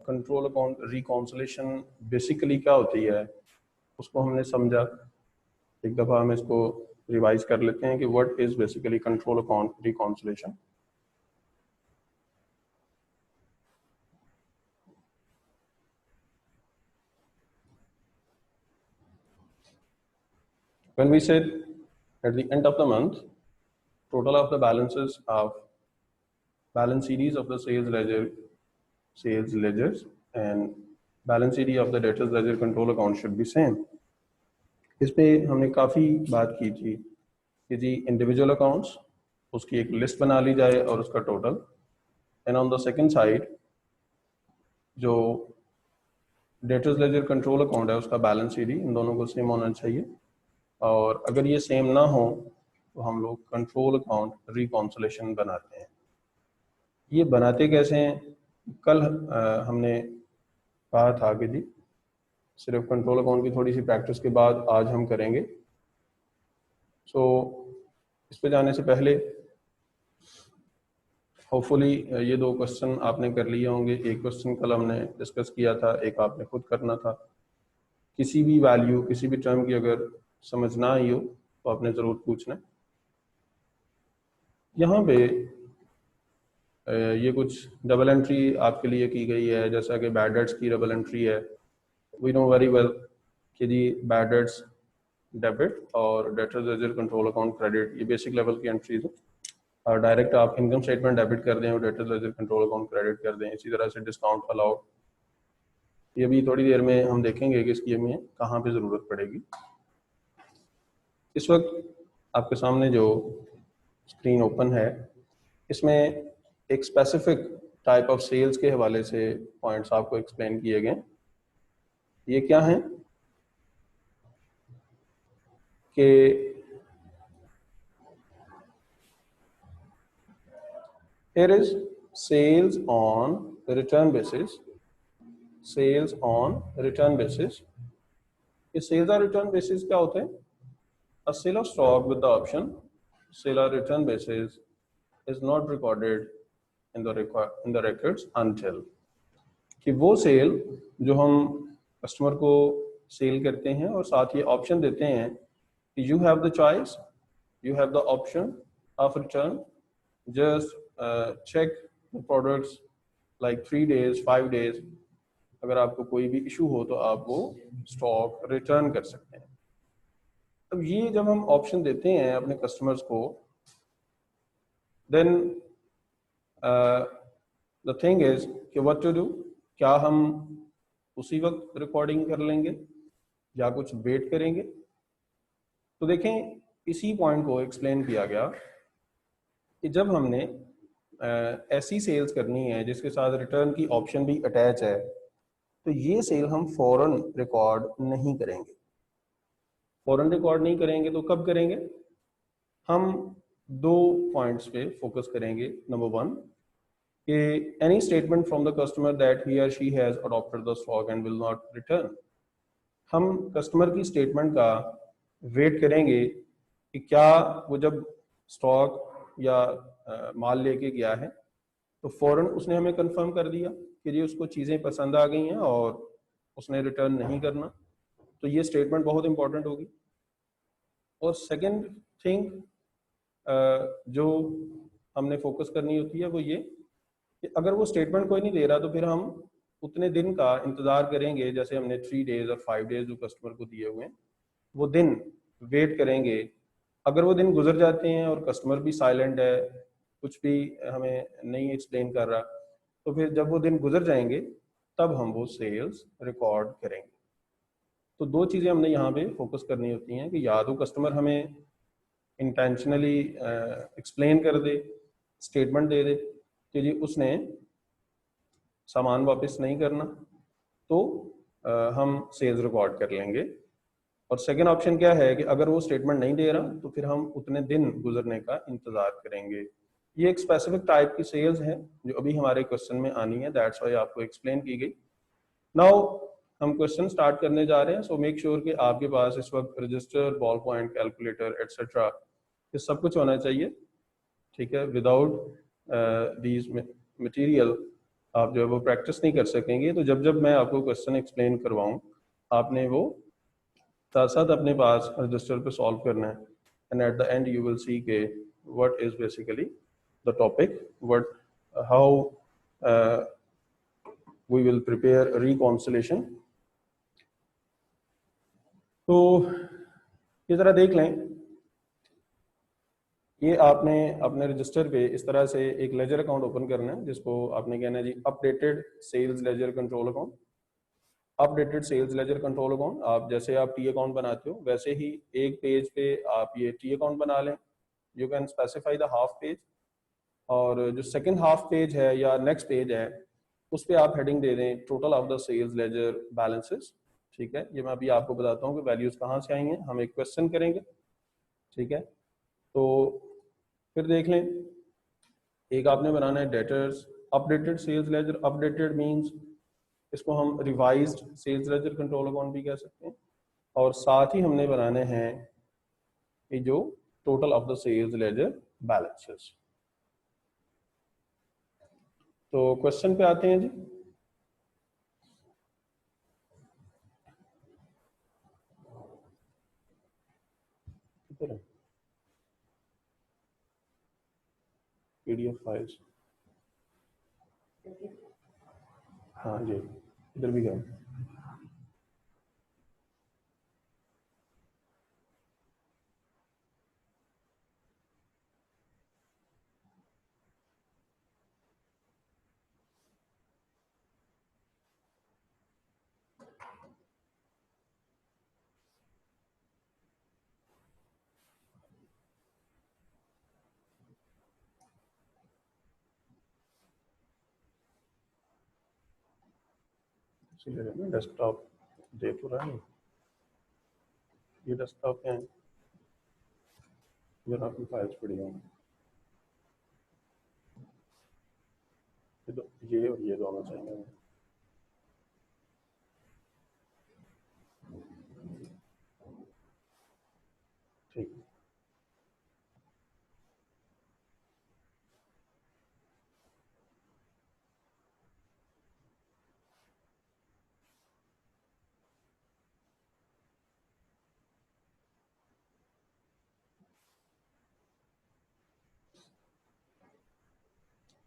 Control account reconciliation basically क्या होती है उसको हमने समझा। एक दफ़ा हम इसको रिवाइज कर लेते हैं कि what is basically control account reconciliation. When we said at the end of the month, total of the balances of balance series of the sales ledgers and balance series of the debtors ledger control account should be same. इस पे हमने काफ़ी बात की थी कि जी individual accounts उसकी एक लिस्ट बना ली जाए और उसका total, and on the second side जो डेटर्स लेजर कंट्रोल अकाउंट है उसका बैलेंस सीरीज इन दोनों को सेम होना चाहिए। और अगर ये सेम ना हो तो हम लोग कंट्रोल अकाउंट रिकॉन्सिलेशन बनाते हैं। ये बनाते कैसे हैं? कल हमने कहा था कि जी सिर्फ कंट्रोल अकाउंट की थोड़ी सी प्रैक्टिस के बाद आज हम करेंगे। सो इस पे जाने से पहले होपफुली ये दो क्वेश्चन आपने कर लिए होंगे। एक क्वेश्चन कल हमने डिस्कस किया था, एक आपने खुद करना था। किसी भी वैल्यू किसी भी टर्म की अगर समझ ना आई हो तो आपने ज़रूर पूछना। यहाँ पे ये कुछ डबल एंट्री आपके लिए की गई है, जैसा कि बैड डेट्स की डबल एंट्री है। वी नो वेरी वेल कि जी बैड डेट्स डेबिट और debtors laser control account credit, ये बेसिक लेवल की एंट्रीज हैं। और डायरेक्ट आप इनकम स्टेटमेंट डेबिट कर दें और debtors laser control account credit कर दें। इसी तरह से डिस्काउंट अलाउड, ये भी थोड़ी देर में हम देखेंगे कि इसकी हमें कहाँ पे ज़रूरत पड़ेगी। इस वक्त आपके सामने जो स्क्रीन ओपन है इसमें एक स्पेसिफिक टाइप ऑफ सेल्स के हवाले से पॉइंट्स आपको एक्सप्लेन किए गए। ये क्या हैं कि here is sales on return basis, sales on return basis। ये sales on return basis क्या होते हैं? A sale of stock with the option sale on return basis is not recorded in the records until, कि वो cell जो हम customer को cell करते हैं और साथ ही ऑप्शन देते हैं कि you have the choice, you have the option of return, just check the products like 3 days 5 days। अगर आपको कोई भी इशू हो तो आप वो स्टॉक रिटर्न कर सकते हैं। अब ये जब हम ऑप्शन देते हैं अपने कस्टमर्स को, देन द थिंग इज कि व्हाट टू डू, क्या हम उसी वक्त रिकॉर्डिंग कर लेंगे या कुछ वेट करेंगे? तो देखें इसी पॉइंट को एक्सप्लेन किया गया कि जब हमने ऐसी सेल्स करनी है जिसके साथ रिटर्न की ऑप्शन भी अटैच है तो ये सेल हम फौरन रिकॉर्ड नहीं करेंगे। फौरन रिकॉर्ड नहीं करेंगे तो कब करेंगे? हम दो पॉइंट्स पे फोकस करेंगे। नंबर वन कि any statement from the customer that he और she has adopted the stock and will not return. हम कस्टमर की स्टेटमेंट का वेट करेंगे कि क्या वो जब स्टॉक या माल लेके गया है तो फौरन उसने हमें कंफर्म कर दिया कि जी उसको चीज़ें पसंद आ गई हैं और उसने रिटर्न नहीं करना, तो ये स्टेटमेंट बहुत इंपॉर्टेंट होगी। और सेकंड थिंग जो हमने फोकस करनी होती है वो ये कि अगर वो स्टेटमेंट कोई नहीं दे रहा तो फिर हम उतने दिन का इंतज़ार करेंगे, जैसे हमने 3 days और 5 days जो कस्टमर को दिए हुए हैं वो दिन वेट करेंगे। अगर वो दिन गुजर जाते हैं और कस्टमर भी साइलेंट है, कुछ भी हमें नहीं एक्सप्लेन कर रहा, तो फिर जब वो दिन गुजर जाएंगे तब हम वो सेल्स रिकॉर्ड करेंगे। तो दो चीज़ें हमने यहाँ पे फोकस करनी होती हैं कि या तो कस्टमर हमें इंटेंशनली एक्सप्लेन कर दे, स्टेटमेंट दे दे कि जी उसने सामान वापस नहीं करना, तो हम सेल्स रिकॉर्ड कर लेंगे। और सेकेंड ऑप्शन क्या है कि अगर वो स्टेटमेंट नहीं दे रहा तो फिर हम उतने दिन गुजरने का इंतज़ार करेंगे। ये एक स्पेसिफिक टाइप की सेल्स है जो अभी हमारे क्वेश्चन में आनी है, दैट्स वाई आपको एक्सप्लेन की गई। नाउ हम क्वेश्चन स्टार्ट करने जा रहे हैं। सो मेक श्योर कि आपके पास इस वक्त register, ball point, calculator etcetera ये सब कुछ होना चाहिए, ठीक है। विदाउट दीज मटेरियल आप जो है वो प्रैक्टिस नहीं कर सकेंगे। तो जब जब मैं आपको क्वेश्चन एक्सप्लेन करवाऊँ, आपने वो साथ साथ अपने पास रजिस्टर पे सॉल्व करना है, and at the end you will see के what is basically the topic, what how we will prepare reconciliation. तो ये ज़रा देख लें, ये आपने अपने रजिस्टर पे इस तरह से एक लेजर अकाउंट ओपन करना है, जिसको आपने कहना है जी updated sales ledger control account. Updated sales ledger control account, आप जैसे आप टी अकाउंट बनाते हो वैसे ही एक पेज पे आप ये टी अकाउंट बना लें। You can specify the half page, और जो सेकंड हाफ पेज है या नेक्स्ट पेज है उस पर आप हेडिंग दे दें total of the sales ledger balances. ठीक है, ये मैं अभी आपको बताता हूँ कि वैल्यूज कहाँ से आई हैं। हम एक क्वेश्चन करेंगे, ठीक है। तो फिर देख लें, एक आपने बनाना है debtors updated sales ledger. Updated means इसको हम revised sales ledger control account भी कह सकते हैं। और साथ ही हमने बनाने हैं ये जो total of the sales ledger balances. तो क्वेश्चन पे आते हैं जी। पीडीएफ फाइल्स, हाँ जी, इधर भी गए। डेस्कटॉप दे तो रहा है, ये डेस्कटॉप है, इधर आपकी फाइल्स पड़ी होंगी, ये और ये दोनों चाहिए। ठीक,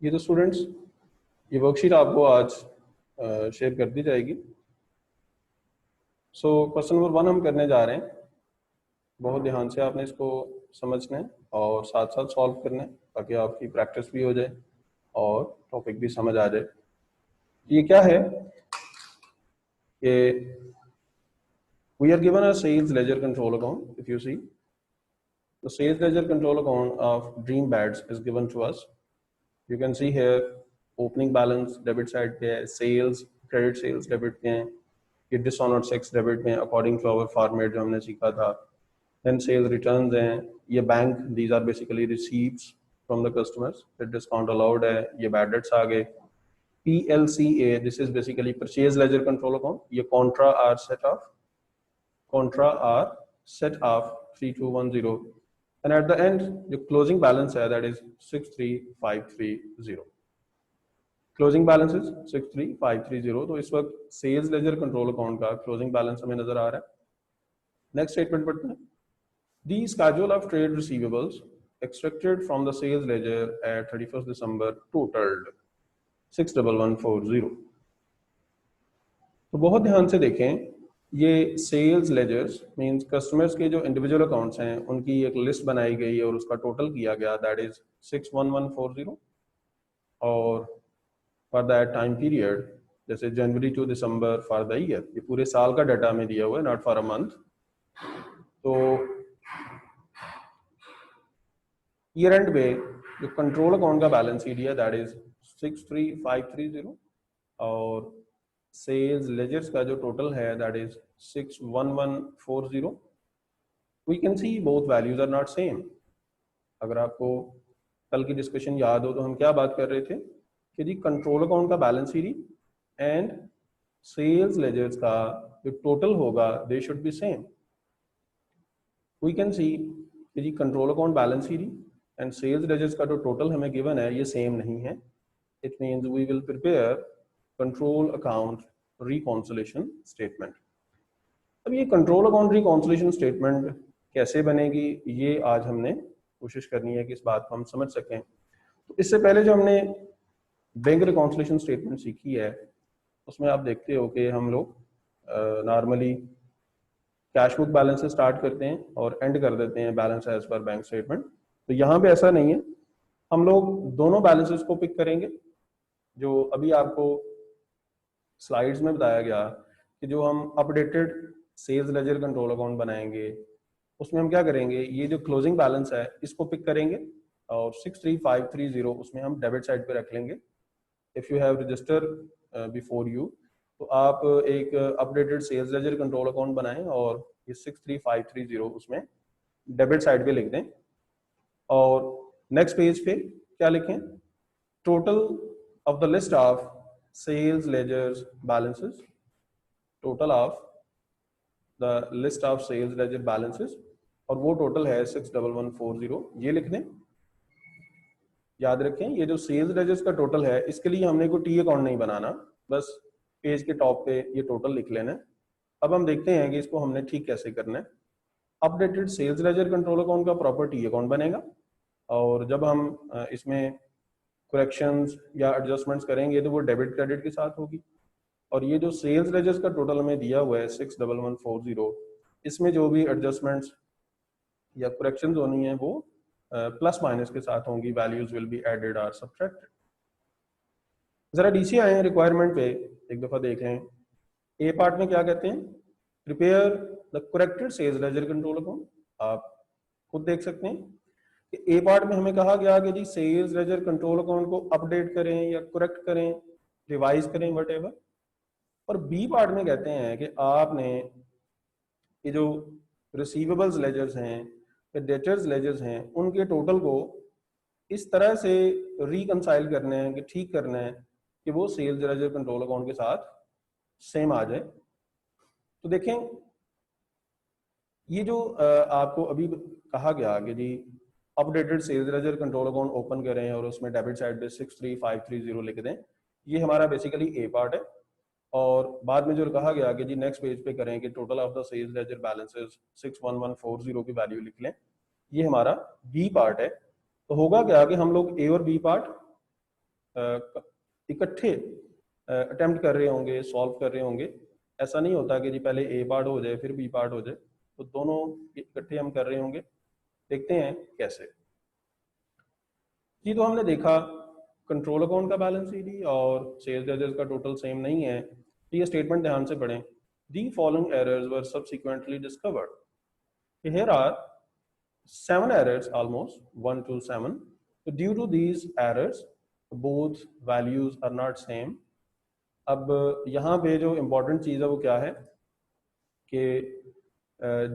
ये तो स्टूडेंट्स ये वर्कशीट आपको आज शेयर कर दी जाएगी। सो क्वेश्चन नंबर 1 हम करने जा रहे हैं। बहुत ध्यान से आपने इसको समझना है और साथ साथ सॉल्व करना है, ताकि आपकी प्रैक्टिस भी हो जाए और टॉपिक भी समझ आ जाए। ये क्या है, ये we are given a sales ledger control account. If you see, the sales ledger control account of Dream Beds is given to us. You can see here opening balance debit side पे है, sales credit sales debit पे हैं, ये dishonored checks debit में according to our format जो हमने सीखा था। Then sales returns हैं, ये bank, these are basically receipts from the customers, फिर discount allowed है, ये bad debts आ गए। PLCA, this is basically purchase ledger control account, ये contra are set of 3210, and at the end the closing balance है that is 63530, closing balance is 63530। तो इस वक्त sales ledger control account का closing balance हमें नजर आ रहा है। नेक्स्ट स्टेटमेंट पढ़ते हैं, the schedule of trade receivables extracted from the sales ledger at 31 December totalled 61140। तो बहुत ध्यान से देखें, ये सेल्स लेजर्स मींस कस्टमर्स के जो इंडिविजुअल अकाउंट्स हैं उनकी एक लिस्ट बनाई गई है और उसका टोटल किया गया, दैट इज 61140। और फॉर दैट टाइम पीरियड, जैसे January to December for the year, ये पूरे साल का डाटा में दिया हुआ है, नॉट फॉर अ मंथ। तो ईयर एंड पे जो कंट्रोल अकाउंट का बैलेंस शीट है दैट इज 63530, और सेल्स लेजर्स का जो टोटल है that is 61140। We can see both values are not same. अगर आपको कल की डिस्कशन याद हो तो हम क्या बात कर रहे थे कि जी कंट्रोल अकाउंट का balance sheet and sales ledgers का जो टोटल होगा they should be same. We can see कि जी control account balance sheet and sales ledgers का जो टोटल हमें गिवन है ये सेम नहीं है। It means we will prepare control account reconciliation statement. अब ये कंट्रोल अकाउंट रिकॉन्सिलेशन स्टेटमेंट कैसे बनेगी, ये आज हमने कोशिश करनी है कि इस बात को हम समझ सकें। तो इससे पहले जो हमने बैंक रिकॉन्सिलेशन स्टेटमेंट सीखी है, उसमें आप देखते हो कि हम लोग नॉर्मली कैश बुक बैलेंस से स्टार्ट करते हैं और एंड कर देते हैं balance as per bank statement. तो यहाँ पे ऐसा नहीं है, हम लोग दोनों बैलेंसेस को पिक करेंगे। जो अभी आपको स्लाइड्स में बताया गया कि जो हम updated sales ledger control account बनाएंगे, उसमें हम क्या करेंगे, ये जो क्लोजिंग बैलेंस है इसको पिक करेंगे और 63530 उसमें हम डेबिट साइड पे रख लेंगे। If you have register before you, तो आप एक updated sales ledger control account बनाएं और ये 63530 उसमें डेबिट साइड पे लिख दें। और नेक्स्ट पेज पे क्या लिखें, total of the list of sales ledgers balances, total of the list of sales ledger balances, और वो टोटल है 61140, ये लिख दें। याद रखें ये जो सेल्स लेजर्स का टोटल है, इसके लिए हमने कोई टी अकाउंट नहीं बनाना, बस पेज के टॉप पे ये टोटल लिख लेना है। अब हम देखते हैं कि इसको हमने ठीक कैसे करना है। Updated sales ledger control account का प्रॉपर टी अकाउंट बनेगा, और जब हम इसमें करेक्शंस या एडजस्टमेंट्स करेंगे तो वो डेबिट क्रेडिट के साथ होगी। और ये जो सेल्स लेजर्स का टोटल हमें दिया हुआ है 61140, इसमें जो भी एडजस्टमेंट्स या करेक्शंस होनी है वो प्लस माइनस के साथ होंगी, वैल्यूज विल बी एडेड और सब्ट्रैक्टेड। जरा डीसी आए हैं रिक्वायरमेंट पे, एक दफा देख लें। ए पार्ट में क्या कहते हैं, prepare the corrected sales ledger control account. आप खुद देख सकते हैं कि ए पार्ट में हमें कहा गया कि जी सेल्स लेजर कंट्रोल अकाउंट को अपडेट करें या करेक्ट करें, रिवाइज करें, वट। और बी पार्ट में कहते हैं कि आपने ये जो रिसीवेबल्स लेजर्स हैं या डेटर्स लेजर्स हैं, उनके टोटल को इस तरह से रिकंसाइल करना है कि ठीक करना है कि वो सेल्स लेजर कंट्रोल अकाउंट के साथ सेम आ जाए। तो देखें ये जो आपको अभी कहा गया कि जी updated sales ledger control account open करें और उसमें डेबिट साइड पे 63530 लिख दें, ये हमारा बेसिकली ए पार्ट है। और बाद में जो कहा गया कि जी नेक्स्ट पेज पे करें कि total of the sales ledger balances 61140 की वैल्यू लिख लें, ये हमारा बी पार्ट है। तो होगा क्या कि हम लोग ए और बी पार्ट इकट्ठे अटेम्प्ट कर रहे होंगे, सॉल्व कर रहे होंगे। ऐसा नहीं होता कि जी पहले ए पार्ट हो जाए फिर बी पार्ट हो जाए, तो दोनों इकट्ठे हम कर रहे होंगे। देखते हैं कैसे। जी तो हमने देखा कंट्रोल अकाउंट का बैलेंस शीट और सेल्स लेजर्स का टोटल सेम नहीं है, तो ये स्टेटमेंट ध्यान से पढ़ें। The following errors were subsequently discovered. Here are 7 errors, almost 1 to 7. So due to these errors, both values are not same. अब यहाँ पे जो इम्पोर्टेंट चीज़ है वो क्या है कि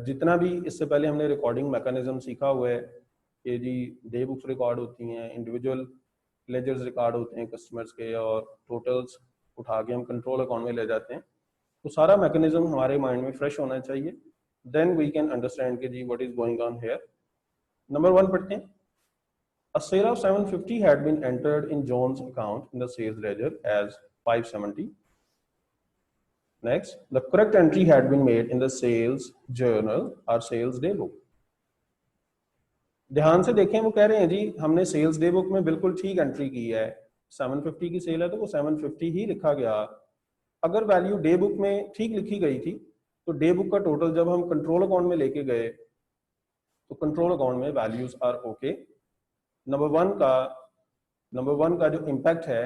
जितना भी इससे पहले हमने रिकॉर्डिंग मैकेनिज्म सीखा हुआ है कि जी डे बुक्स रिकॉर्ड होती हैं, इंडिविजुअल लेजर्स रिकॉर्ड होते हैं कस्टमर्स के, और टोटल्स उठा के हम कंट्रोल अकाउंट में ले जाते हैं। तो सारा मैकेनिज्म हमारे माइंड में फ्रेश होना चाहिए, देन वी कैन अंडरस्टैंड कि जी what is going on here. Number 1 पढ़ते हैं। A sale of 750 had been entered in John's account in the sales ledger as 570. Next, the correct entry had been made in the sales journal or sales day book. ध्यान से देखें, वो कह रहे हैं जी हमने सेल्स डे बुक में बिल्कुल ठीक एंट्री की है, 750 की सेल है तो वो 750 ही लिखा गया। अगर वैल्यू डे बुक में ठीक लिखी गई थी तो डे बुक का टोटल जब हम कंट्रोल अकाउंट में लेके गए तो कंट्रोल अकाउंट में values are okay. Number one का जो इम्पैक्ट है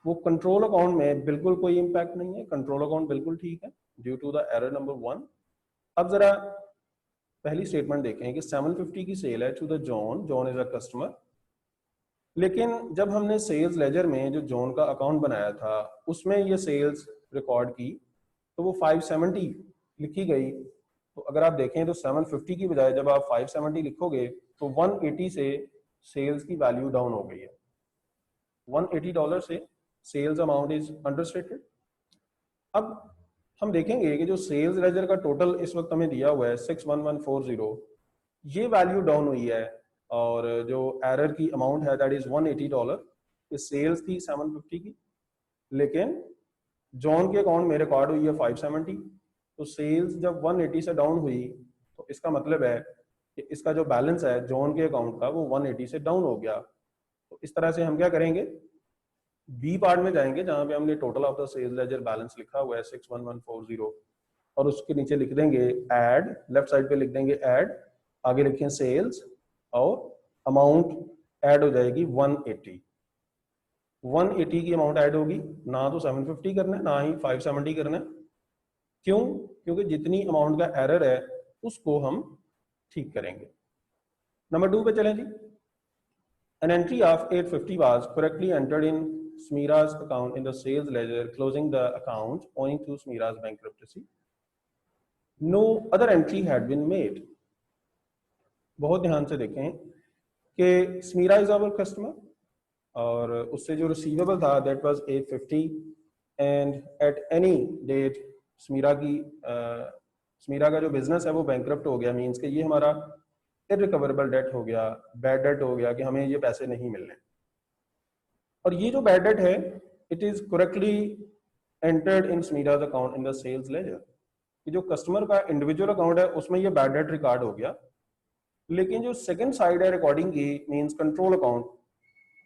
वो कंट्रोल अकाउंट में बिल्कुल कोई इम्पैक्ट नहीं है, कंट्रोल अकाउंट बिल्कुल ठीक है due to the error number 1। अब जरा पहली स्टेटमेंट देखें कि 750 की सेल है to the John is a customer, लेकिन जब हमने सेल्स लेजर में जो जॉन का अकाउंट बनाया था उसमें ये सेल्स रिकॉर्ड की तो वो 570 लिखी गई। तो अगर आप देखें तो 750 की बजाय जब आप 570 लिखोगे तो 180 से सेल्स की वैल्यू डाउन हो गई है, $180 से सेल्स अमाउंट इज अंडरस्टेटेड। अब हम देखेंगे कि जो सेल्स लेजर का टोटल इस वक्त हमें दिया हुआ है 61140, ये वैल्यू डाउन हुई है और जो एरर की अमाउंट है दैट इज $180, कि सेल्स थी 750 की, लेकिन जॉन के अकाउंट में रिकॉर्ड हुई है 570। तो सेल्स जब 180 से डाउन हुई तो इसका मतलब है कि इसका जो बैलेंस है जॉन के अकाउंट का वो 180 से डाउन हो गया। तो इस तरह से हम क्या करेंगे, बी पार्ट में जाएंगे जहां पे हमने total of the sales ledger balance लिखा हुआ है 61140, और उसके नीचे लिख देंगे ऐड, लेफ्ट साइड पे लिख देंगे ऐड, आगे लिखें सेल्स, और अमाउंट ऐड हो जाएगी 180। 180 की अमाउंट ऐड होगी, ना तो 750 करना है ना ही 570 करना है। क्यों? क्योंकि जितनी अमाउंट का एरर है उसको हम ठीक करेंगे। नंबर 2 पे चलें जी। An entry of 850 was correctly entered in Smira's account in the sales ledger, closing the account owing to Smira's bankruptcy. No other entry had been made. बहुत ध्यान से देखें कि स्मीरा इज आवर कस्टमर, और उससे जो रिसीवेबल था that was 850, and at any date Smeera का जो बिजनेस है वो बैंकरप्ट हो गया, मींस कि ये हमारा इररिकवरेबल डेट हो गया, बैड डेट हो गया कि हमें ये पैसे नहीं मिलने। और ये जो बैड डेट है it is correctly entered in Smeera's account in the sales ledger, कि जो कस्टमर का इंडिविजुअल अकाउंट है उसमें ये बैड डेट रिकॉर्ड हो गया, लेकिन जो सेकंड साइड है रिकॉर्डिंग की मींस कंट्रोल अकाउंट,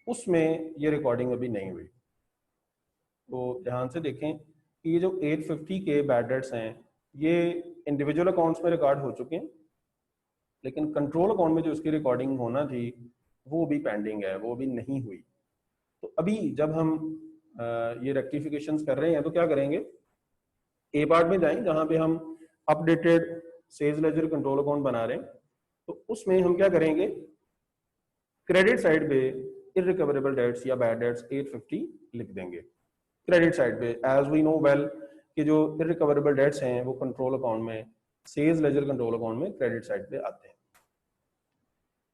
उसमें ये रिकॉर्डिंग अभी नहीं हुई। तो ध्यान से देखें कि ये जो 850 के बैड डेट्स हैं ये इंडिविजुअल अकाउंट्स में रिकॉर्ड हो चुके हैं, लेकिन कंट्रोल अकाउंट में जो इसकी रिकॉर्डिंग होना थी वो भी पेंडिंग है, वो भी नहीं हुई। तो अभी जब हम ये रेक्टिफिकेशंस कर रहे हैं तो क्या करेंगे, ए पार्ट में जाएं जहां पे हम updated sales ledger control account बना रहे हैं। तो उसमें हम क्या करेंगे, क्रेडिट साइड पे इररिकवरेबल डेट्स या बैड डेट्स 850 लिख देंगे क्रेडिट साइड पे। एज वी नो वेल कि जो इररिकवरेबल डेट्स हैं वो कंट्रोल अकाउंट में, सेल्स लेजर कंट्रोल अकाउंट में क्रेडिट साइड पे आते हैं।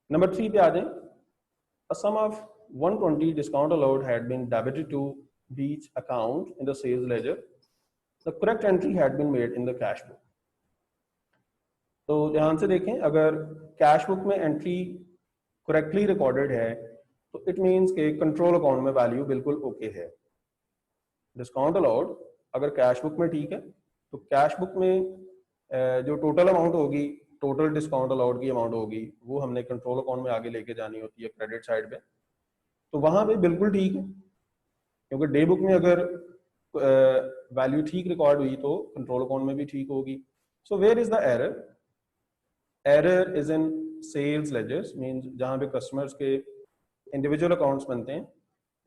नंबर 3 पे आ जाएं। A sum of 120 discount allowed had been debited to each account in the sales ledger. The correct entry had been made in the cash book. तो ध्यान से देखें, अगर कैश बुक में एंट्री करेक्टली रिकॉर्डेड है तो इट मींस के control account में वैल्यू बिल्कुल ओके है। डिस्काउंट अलाउड अगर कैश बुक में ठीक है तो कैश बुक में जो टोटल अमाउंट होगी, टोटल डिस्काउंट अलाउड की अमाउंट होगी, वो हमने कंट्रोल अकाउंट में आगे लेके जानी होती है क्रेडिट साइड पे, तो वहां पे बिल्कुल ठीक है। क्योंकि डे बुक में अगर वैल्यू ठीक रिकॉर्ड हुई तो कंट्रोल अकाउंट में भी ठीक होगी। So where is the error? Error is in sales ledgers, means जहां पे कस्टमर्स के इंडिविजुअल अकाउंट्स बनते हैं।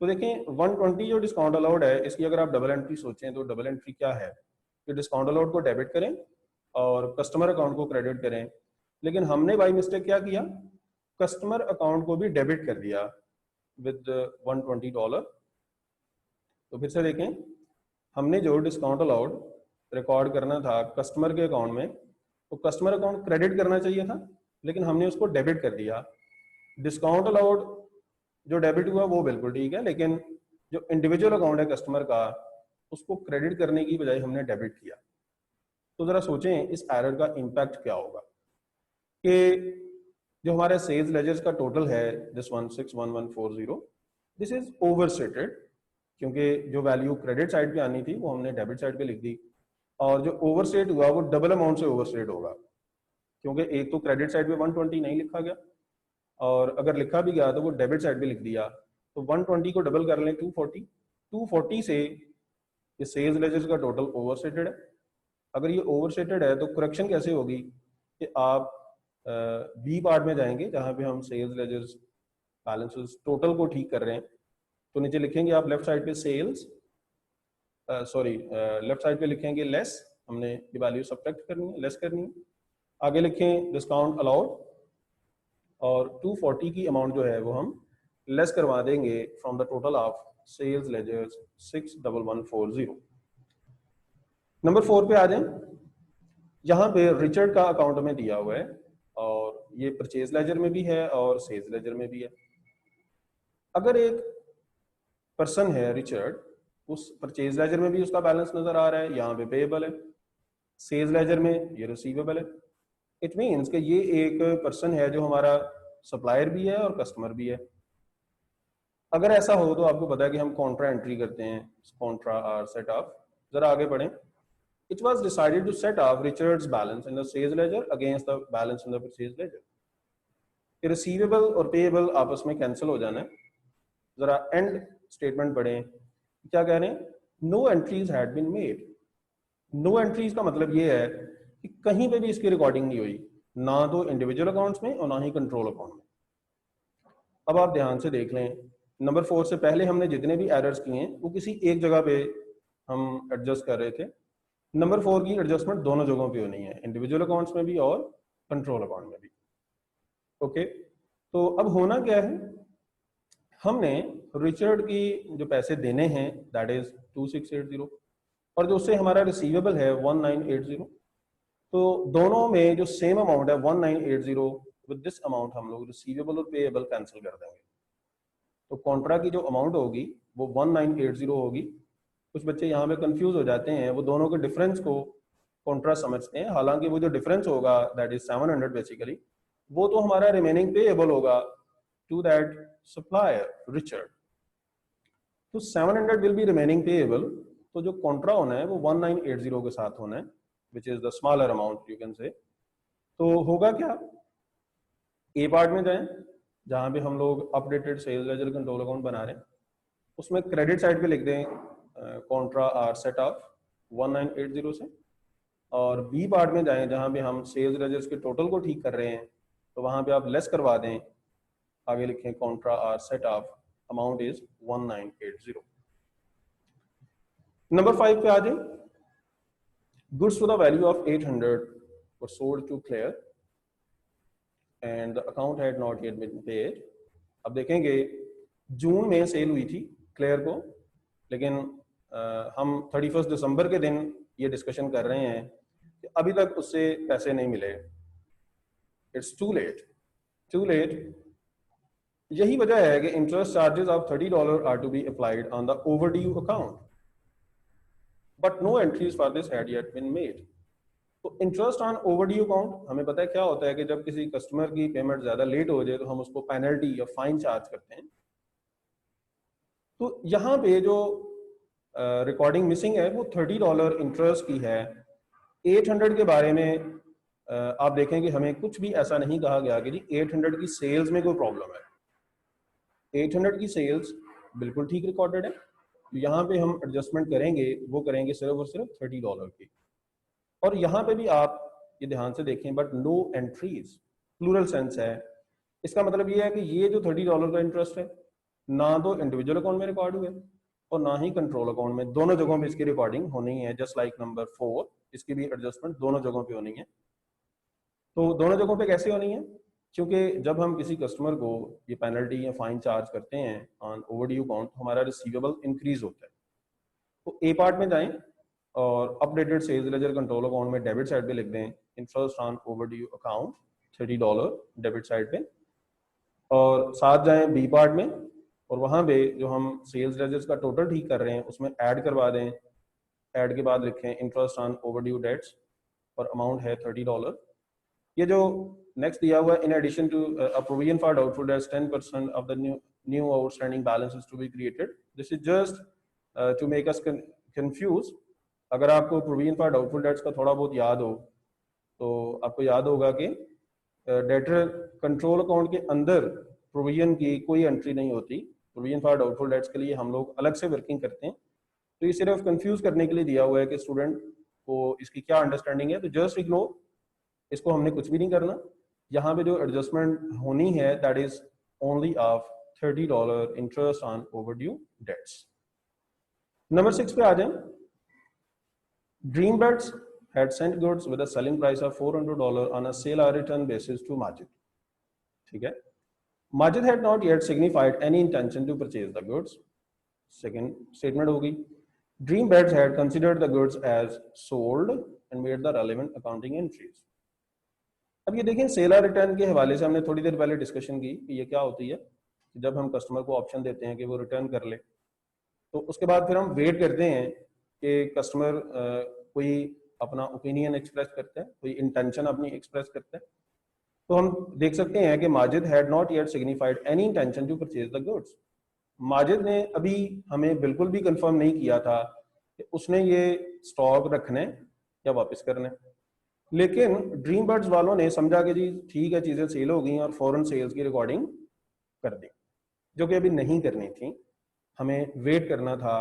तो देखें 120 जो डिस्काउंट अलाउड है इसकी अगर आप डबल एंट्री सोचें तो डबल एंट्री क्या है कि डिस्काउंट अलाउड को डेबिट करें और कस्टमर अकाउंट को क्रेडिट करें, लेकिन हमने बाई मिस्टेक क्या किया, कस्टमर अकाउंट को भी डेबिट कर दिया विद $120। तो फिर से देखें, हमने जो डिस्काउंट अलाउड रिकॉर्ड करना था कस्टमर के अकाउंट में, तो कस्टमर अकाउंट क्रेडिट करना चाहिए था लेकिन हमने उसको डेबिट कर दिया। डिस्काउंट अलाउड जो डेबिट हुआ वो बिल्कुल ठीक है, लेकिन जो इंडिविजुअल अकाउंट है कस्टमर का उसको क्रेडिट करने की बजाय हमने डेबिट किया। तो जरा सोचें इस एरर का इम्पैक्ट क्या होगा कि जो हमारे सेल्स लेजर्स का टोटल है दिस 161140, दिस इज ओवरस्टेटेड, क्योंकि जो वैल्यू क्रेडिट साइड पे आनी थी वो हमने डेबिट साइड पे लिख दी, और जो ओवरस्टेट हुआ वो डबल अमाउंट से ओवरस्टेट होगा, क्योंकि एक तो क्रेडिट साइड पे 120 नहीं लिखा गया और अगर लिखा भी गया तो वो डेबिट साइड पे लिख दिया। तो 120 को डबल कर लें 240 से ये सेल्स लेजर्स का टोटल ओवरस्टेटेड है। अगर ये ओवरस्टेटेड है तो करेक्शन कैसे होगी कि आप बी पार्ट में जाएंगे जहां पे हम सेल्स लेजर्स बैलेंसेस टोटल को ठीक कर रहे हैं। तो नीचे लिखेंगे आप लेफ्ट साइड पे सेल्स, लेफ्ट साइड पे लिखेंगे लेस, हमने ये वैल्यू सब्ट्रैक्ट करनी है, लेस करनी है। आगे लिखें डिस्काउंट अलाउड और 240 की अमाउंट जो है वो हम लेस करवा देंगे from the total of sales ledgers 61140। Number 4 पे आ जाएं। यहाँ पे रिचर्ड का अकाउंट में दिया हुआ है और ये परचेज लेजर में भी है और सेल्स लेजर में भी है। अगर एक पर्सन है रिचर्ड, उस परचेज लेजर में भी उसका बैलेंस नजर आ रहा है, यहाँ पे पेएबल है, सेल्स लेजर में ये रिसीवेबल है, इट मीन्स कि ये एक पर्सन है जो हमारा सप्लायर भी है और कस्टमर भी है। अगर ऐसा हो तो आपको पता है कि हम कॉन्ट्रा एंट्री करते हैं, कॉन्ट्रा आर सेट ऑफ। जरा आगे बढ़ें। It was decided to set off Richard's balance in the sales ledger against the balance in the purchase ledger. कि रिसीवेबल और पेएबल आपस में कैंसिल हो जाना है। जरा एंड स्टेटमेंट पढ़ें, क्या कह रहे हैं, no entries had been made. No entries का मतलब ये है कि कहीं पे भी इसकी रिकॉर्डिंग नहीं हुई, ना तो इंडिविजुअल अकाउंट्स में और ना ही कंट्रोल अकाउंट में। अब आप ध्यान से देख लें, नंबर 4 से पहले हमने जितने भी एरर्स किए हैं वो किसी एक जगह पे हम एडजस्ट कर रहे थे। नंबर 4 की एडजस्टमेंट दोनों जगहों पे होनी है, इंडिविजुअल अकाउंट्स में भी और कंट्रोल अकाउंट में भी। ओके, तो अब होना क्या है, हमने रिचर्ड की जो पैसे देने हैं दैट इज 2680 और जो उससे हमारा रिसीवेबल है 1980। तो दोनों में जो सेम अमाउंट है 1980, विद दिस अमाउंट हम लोग रिसीवेबल और पेएबल कैंसिल कर देंगे। तो कॉन्ट्रा की जो अमाउंट होगी वो 1980 होगी। कुछ बच्चे यहाँ पे कंफ्यूज हो जाते हैं, वो दोनों के डिफरेंस को कॉन्ट्रा समझते हैं, हालांकि वो जो डिफरेंस होगा दैट इज 700 बेसिकली, वो तो हमारा रिमेनिंग पेएबल होगा टू दैट सप्लायर रिचर्ड। तो 700 विल बी रिमेनिंग पेएबल। तो जो कॉन्ट्रा होना है वो 1980 के साथ होना है, which is the smaller amount you can say. तो होगा क्या, ए पार्ट में जाएं जहां पे हम लोग updated sales ledger control account बना रहे हैं, उसमें क्रेडिट साइड पे लिख दें कॉन्ट्रा आर सेट ऑफ 1980 से। और बी पार्ट में जाएं जहां पे हम सेल्स लेजर्स के टोटल को ठीक कर रहे हैं, तो वहां पे आप लेस करवा दें, आगे लिखें contra or set off amount is 1980। Number 5 पे आ जाए, goods to the value of 800 were sold to Claire and the account had not yet been paid. अब देखेंगे जून में सेल हुई थी क्लियर को, लेकिन हम 31 दिसंबर के दिन ये डिस्कशन कर रहे हैं कि अभी तक उससे पैसे नहीं मिले। It's too late, too late. यही वजह है कि interest charges of $30 are to be applied on the overdue account, but no entries for this had yet been made. तो इंटरेस्ट ऑन ओवरड्यू अकाउंट हमें पता है क्या होता है कि जब किसी कस्टमर की पेमेंट ज्यादा लेट हो जाए तो हम उसको पेनल्टी या फाइन चार्ज करते हैं। तो यहाँ पे जो रिकॉर्डिंग मिसिंग है वो $30 इंटरेस्ट की है। 800 के बारे में आप देखें कि हमें कुछ भी ऐसा नहीं कहा गया कि जी 800 की सेल्स में कोई प्रॉब्लम है। 800 की सेल्स बिल्कुल ठीक रिकॉर्डेड है। तो यहाँ पे हम एडजस्टमेंट करेंगे, वो करेंगे सिर्फ और सिर्फ $30 की। और यहाँ पे भी आप ये ध्यान से देखें, but no entries plural sense है। इसका मतलब ये है कि ये जो $30 का इंटरेस्ट है ना तो इंडिविजुअल अकाउंट में रिकॉर्ड हुए और ना ही कंट्रोल अकाउंट में, दोनों जगहों पे इसकी रिकॉर्डिंग होनी है। जस्ट लाइक नंबर 4, इसकी भी एडजस्टमेंट दोनों जगहों पे होनी है। तो दोनों जगहों पे कैसे होनी है, क्योंकि जब हम किसी कस्टमर को ये पेनल्टी या फाइन चार्ज करते हैं ऑन ओवरड्यू अकाउंट, हमारा रिसीवेबल इंक्रीज होता है। तो ए पार्ट में जाएं और updated sales ledger control account में डेबिट साइड पे लिख दें interest on overdue account $30 debit side पे, और साथ जाएं बी पार्ट में और वहां पे जो हम सेल्स लेजर्स का टोटल ठीक कर रहे हैं उसमें ऐड करवा दें। ऐड के बाद लिखें इंटरेस्ट ऑन ओवरड्यू डेट्स और अमाउंट है $30। ये जो नेक्स्ट दिया हुआ है, in addition to a provision for doubtful debts 10% of the new outstanding balances to be created. This is just to make us confuse. अगर आपको प्रोविजन फॉर डाउटफुल डेट्स का थोड़ा बहुत याद हो तो आपको याद होगा कि डेटर कंट्रोल अकाउंट के अंदर प्रोविजन की कोई एंट्री नहीं होती। प्रोविजन फॉर डाउटफुल डेट्स के लिए हम लोग अलग से वर्किंग करते हैं। तो ये सिर्फ कंफ्यूज करने के लिए दिया हुआ है कि स्टूडेंट को इसकी क्या अंडरस्टैंडिंग है। तो जस्ट इग्नोर, इसको हमने कुछ भी नहीं करना। यहाँ पे जो एडजस्टमेंट होनी है that is only of $30 interest on overdue debts. Number 6 पे आ जाए, Dreambirds had sent goods with a selling price of $400 on a sale or return basis to Majid. ठीक है, Majid had not yet signified any intention to purchase the goods. Second statement होगी, Dreambirds had considered the goods as sold and made the relevant accounting entries. अब ये देखें, cell और return के हवाले से हमने थोड़ी देर पहले डिस्कशन की कि ये क्या होती है। जब हम कस्टमर को ऑप्शन देते हैं कि वो रिटर्न कर ले, तो उसके बाद फिर हम वेट करते हैं कि कस्टमर कोई अपना ओपिनियन एक्सप्रेस करता है, कोई इंटेंशन अपनी एक्सप्रेस करता है। तो हम देख सकते हैं कि Majid had not yet signified any intention to purchase the goods. Majid ने अभी हमें बिल्कुल भी कंफर्म नहीं किया था कि उसने ये स्टॉक रखने या वापस करने, लेकिन ड्रीम बर्ड्स वालों ने समझा कि जी ठीक है चीज़ें सेल हो गई और फॉरेन सेल्स की रिकॉर्डिंग कर दी, जो कि अभी नहीं करनी थी, हमें वेट करना था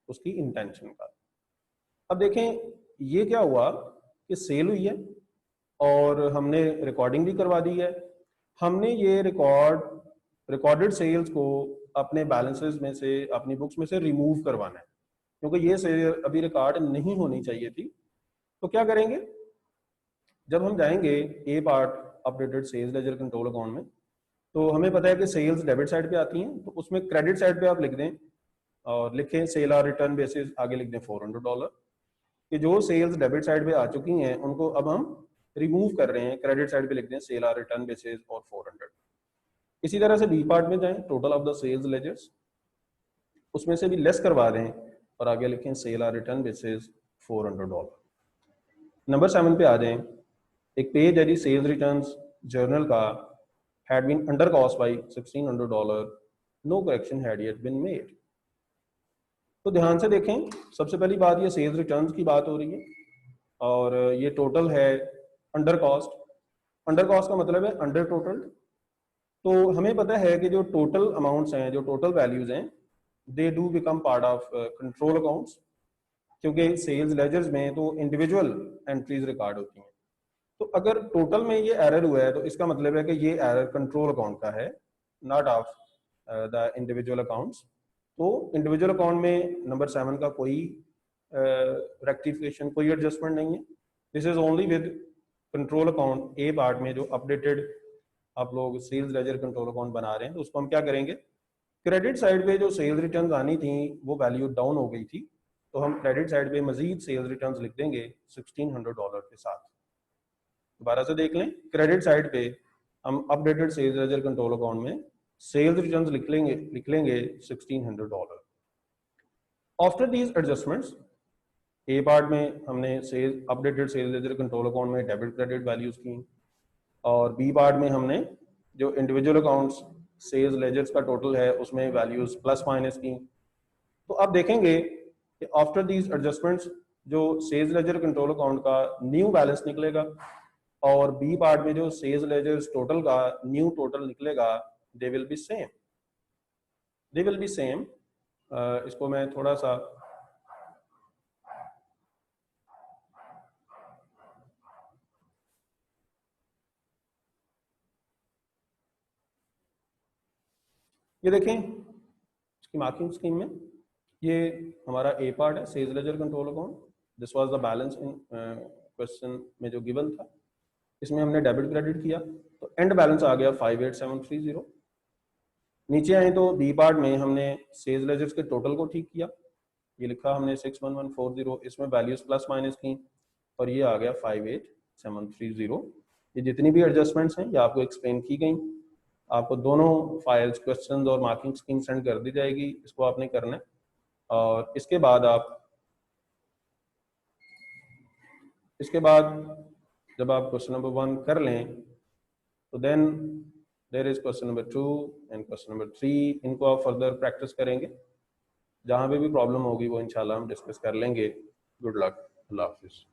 उसकी इंटेंशन का। अब देखें ये क्या हुआ कि सेल हुई है और हमने रिकॉर्डिंग भी करवा दी है। हमने ये रिकॉर्डेड सेल्स को अपने बैलेंसेस में से, अपनी बुक्स में से रिमूव करवाना है, क्योंकि ये सेल अभी रिकॉर्ड नहीं होनी चाहिए थी। तो क्या करेंगे, जब हम जाएंगे a part updated sales ledger control account में, तो हमें पता है कि सेल्स डेबिट साइड पे आती हैं, तो उसमें क्रेडिट साइड पे आप लिख दें और लिखें सेल आर रिटर्न बेसिस, आगे लिख दें $400 कि जो सेल्स डेबिट साइड पे आ चुकी हैं उनको अब हम रिमूव कर रहे हैं, क्रेडिट साइड पे लिख दें सेल आर रिटर्न बेसिस और 400। इसी तरह से बी पार्ट में जाएं, total of the sales ledgers, उसमें से भी लेस करवा दें और आगे लिखें sale or return basis $400। Number 7 पे आ जाएं, एक पेज है जी सेल्स रिटर्न्स जर्नल का, had been under cost by $1,600, no correction had yet been made। तो ध्यान से देखें, सबसे पहली बात ये सेल्स रिटर्न्स की बात हो रही है और ये टोटल है अंडर कॉस्ट। अंडर कॉस्ट का मतलब है अंडर टोटल। तो हमें पता है कि जो टोटल अमाउंट्स हैं, जो टोटल वैल्यूज हैं, they do become part of control accounts, क्योंकि सेल्स लेजर्स में तो इंडिविजुअल एंट्रीज रिकॉर्ड होती हैं। तो अगर टोटल में ये एरर हुआ है तो इसका मतलब है कि ये एरर कंट्रोल अकाउंट का है, not of the individual accounts. तो इंडिविजुअल अकाउंट में नंबर 7 का कोई रेक्टिफिकेशन, कोई एडजस्टमेंट नहीं है। This is only with control account A part में, जो अपडेटेड आप लोग सेल्स लेजर कंट्रोल अकाउंट बना रहे हैं। तो उसको हम क्या करेंगे, क्रेडिट साइड पे जो सेल्स रिटर्न्स आनी थी वो वैल्यू डाउन हो गई थी, तो हम क्रेडिट साइड पे मजीद सेल्स रिटर्न्स लिख देंगे $1,600 के साथ। दोबारा से देख लें, क्रेडिट साइड पे हम updated sales ledger control account में सेल्स रिटर्न्स लिख लेंगे $1,600। After these adjustments, A part में हमने updated sales ledger control account में डेबिट क्रेडिट वैल्यूज की, और बी पार्ट में हमने जो इंडिविजुअल अकाउंट्स सेल्स लेजर्स का टोटल है उसमें वैल्यूज प्लस माइनस की। तो आप देखेंगे कि आफ्टर दीज एडजस्टमेंट्स जो सेल्स लेजर कंट्रोल अकाउंट का न्यू बैलेंस निकलेगा और बी पार्ट में जो सेल्स लेजर्स टोटल का न्यू टोटल निकलेगा, they will be same, they will be same. इसको मैं थोड़ा सा ये देखें, इसकी मार्किंग स्कीम में ये हमारा ए पार्ट है sales ledger control account. This was the balance in question में जो गिवन था, इसमें हमने डेबिट क्रेडिट किया तो एंड बैलेंस आ गया 58730। नीचे आए तो बी पार्ट में हमने सेल्स लेजर्स के टोटल को ठीक किया, ये लिखा हमने 61140, इसमें वैल्यूज प्लस माइनस की और ये आ गया 58730। ये जितनी भी एडजस्टमेंट्स हैं ये आपको एक्सप्लेन की गई, आपको दोनों फाइल्स क्वेश्चंस और मार्किंग स्कीम सेंड कर दी जाएगी, इसको आपने करना है। और इसके बाद जब आप क्वेश्चन नंबर 1 कर लें तो then there is question number 2 and question number 3, इनको आप फर्दर प्रैक्टिस करेंगे। जहाँ पे भी प्रॉब्लम होगी वो इंशाल्लाह हम डिस्कस कर लेंगे। गुड लक, अल्लाह हाफिज़।